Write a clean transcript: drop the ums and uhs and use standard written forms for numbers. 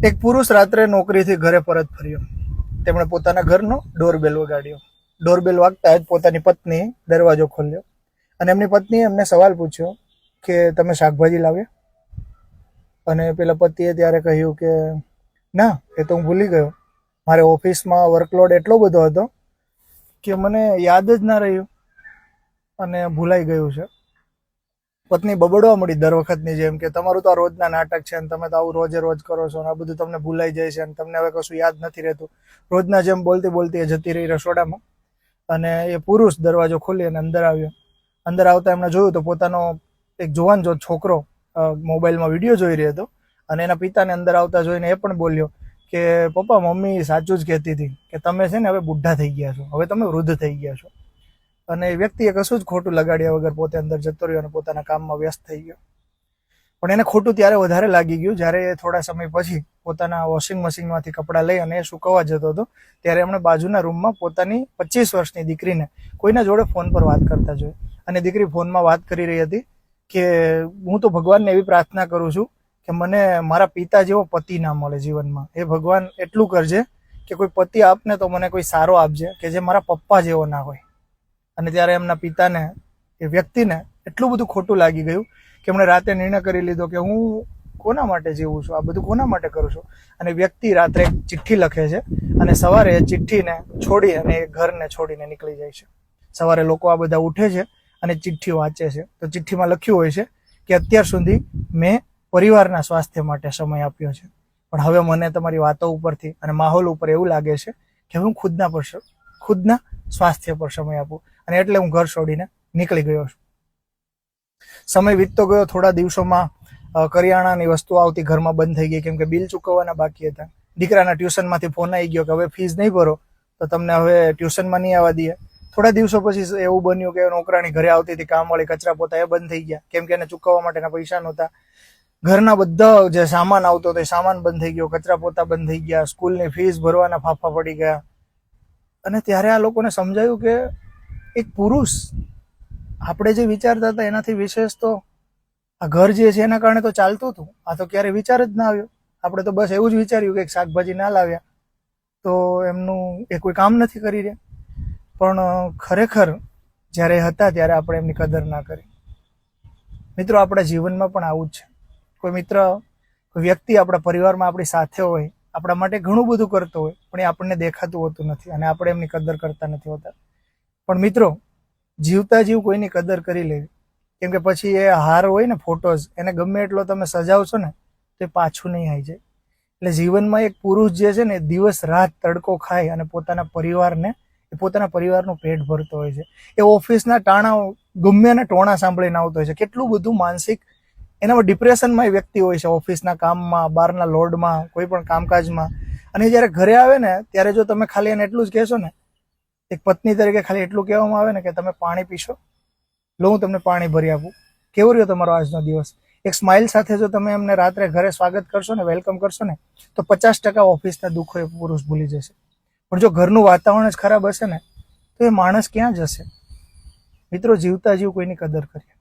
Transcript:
એક પુરુષ રાત્રે નોકરીથી ઘરે પરત ફર્યો. તેમણે પોતાના ઘરનો ડોરબેલ વગાડ્યો. ડોરબેલ વાગતા જ પોતાની પત્ની દરવાજો ખોલ્યો અને એમની પત્નીએ એમને સવાલ પૂછ્યો કે તમે શાકભાજી લાવ્યા? અને પેલા પતિએ ત્યારે કહ્યું કે ના, એ તો હું ભૂલી ગયો. મારે ઓફિસમાં વર્કલોડ એટલો બધો હતો કે મને યાદ જ ના રહ્યું અને ભૂલાઈ ગયું છે. પત્ની બબડવા મળી દર વખતની જેમ કે તમારું તો આ રોજના નાટક છે અને તમે તો આવું રોજે રોજ કરો છો અને આ બધું તમને ભૂલાઈ જાય છે અને તમને હવે કશું યાદ નથી રહેતું. રોજના જેમ બોલતી બોલતી એ જતી રહી રસોડામાં અને એ પુરુષ દરવાજો ખોલી અને અંદર આવ્યો. અંદર આવતા એમણે જોયું તો પોતાનો એક જુવાન છોકરો મોબાઈલમાં વિડીયો જોઈ રહ્યો હતો અને એના પિતાને અંદર આવતા જોઈને એ પણ બોલ્યો કે પપ્પા, મમ્મી સાચું જ કહેતી હતી કે તમે છે ને હવે બુઢા થઈ ગયા છો, હવે તમે વૃદ્ધ થઈ ગયા છો. અને એ વ્યક્તિએ કશું જ ખોટું લગાડ્યા વગર પોતે અંદર જતો રહ્યો અને પોતાના કામમાં વ્યસ્ત થઈ ગયો. પણ એને ખોટું ત્યારે વધારે લાગી ગયું જ્યારે એ થોડા સમય પછી પોતાના વોશિંગ મશીનમાંથી કપડાં લઈ અને એ સુકવવા જતો હતો ત્યારે એમણે બાજુના રૂમમાં પોતાની 25 વર્ષની દીકરીને કોઈના જોડે ફોન પર વાત કરતા જોઈ. અને દીકરી ફોનમાં વાત કરી રહી હતી કે હું તો ભગવાનને એવી પ્રાર્થના કરું છું કે મને મારા પિતા જેવો પતિ ના મળે જીવનમાં. એ ભગવાન એટલું કરજે કે કોઈ પતિ આપને તો મને કોઈ સારો આપજે કે જે મારા પપ્પા જેવો ના હોય. અને ત્યારે એમના પિતાને, એ વ્યક્તિને એટલું બધું ખોટું લાગી ગયું કે એમણે રાતે નિર્ણય કરી લીધો કે હું કોના માટે જીવું છું, આ બધું કોના માટે કરું છું. અને વ્યક્તિ રાત્રે એક ચિઠ્ઠી લખે છે અને સવારે એ ચિઠ્ઠીને છોડી અને એ ઘરને છોડીને નીકળી જાય છે. સવારે લોકો આ બધા ઉઠે છે અને ચિઠ્ઠી વાંચે છે તો ચિઠ્ઠીમાં લખ્યું હોય છે કે અત્યાર સુધી મેં પરિવારના સ્વાસ્થ્ય માટે સમય આપ્યો છે, પણ હવે મને તમારી વાતો ઉપરથી અને માહોલ ઉપર એવું લાગે છે કે હું ખુદના સ્વાસ્થ્ય પર સમય આપું અને એટલે હું ઘર છોડીને નીકળી ગયો છું. સમય વીતતો ગયો. થોડા દિવસોમાં કરિયાણાની વસ્તુ આવતી ઘરમાં બંધ થઈ ગઈ કેમ કે બિલ ચૂકવવાના બાકી હતા. દીકરાના ટ્યુશનમાંથી ફોન આવી ગયો કે હવે ફીસ નહીં ભરો તો તમને હવે ટ્યુશનમાં નહીં આવવા દઈએ. થોડા દિવસો પછી એવું બન્યું કે નોકરાણી ઘરે આવતી હતી, કામવાળી, કચરા પોતા એ બંધ થઈ ગયા કેમ કે એને ચૂકવવા માટેના પૈસા નહોતા. ઘરના બધા જે સામાન આવતો હતો એ સામાન બંધ થઈ ગયો, કચરા પોતા બંધ થઈ ગયા, સ્કૂલની ફીસ ભરવાના ફાફા પડી ગયા. અને ત્યારે આ લોકોને સમજાયું કે એક પુરુષ આપણે જે વિચારતા હતા એનાથી વિશેષ તો આ ઘર જે છે એના કારણે તો ચાલતું હતું. આ તો ક્યારે વિચાર જ ના આવ્યો. આપણે તો બસ એવું જ વિચાર્યું કે શાકભાજી ના લાવ્યા તો એમનું એ કોઈ કામ નથી કરી રહ્યા. પણ ખરેખર જ્યારે હતા ત્યારે આપણે એમની કદર ના કરી. મિત્રો, આપણા જીવનમાં પણ આવું જ છે. કોઈ મિત્ર, કોઈ વ્યક્તિ આપણા પરિવારમાં આપણી સાથે હોય, આપણા માટે ઘણું બધું કરતો હોય પણ એ આપણને દેખાતું હોતું નથી અને આપણે એમની કદર કરતા નથી હોતા. પણ મિત્રો, જીવતા જીવ કોઈની કદર કરી લેવી, કેમ કે પછી એ હાર હોય ને ફોટોઝ, એને ગમે એટલો તમે સજાવશો ને તો એ પાછું નહીં આવી જાય. એટલે જીવનમાં એક પુરુષ જે છે ને દિવસ રાત તડકો ખાય અને પોતાના પરિવારનું પેટ ભરતો હોય છે. એ ઓફિસના ટાણા ગમે અને ટોણા સાંભળીને આવતો હોય છે. કેટલું બધું માનસિક એનામાં ડિપ્રેશનમાં એ વ્યક્તિ હોય છે, ઓફિસના કામમાં, બહારના લોડમાં, કોઈ પણ કામકાજમાં. અને જ્યારે ઘરે આવે ને ત્યારે જો તમે ખાલી એને એટલું જ કહેશો ને, એક પત્ની તરીકે ખાલી એટલું કહેવામાં આવે ને કે તમે પાણી પીશો, લો હું તમને પાણી ભરી આપું, કેવો રહ્યો તમારો આજનો દિવસ, એક સ્માઇલ સાથે જો તમે એમને રાત્રે ઘરે સ્વાગત કરશો ને, વેલકમ કરશો ને, તો 50% ઓફિસના દુઃખો એ પુરુષ ભૂલી જશે. પણ જો ઘરનું વાતાવરણ જ ખરાબ હશે ને તો એ માણસ ક્યાં જશે? મિત્રો, જીવતા જીવ કોઈની કદર કરીએ.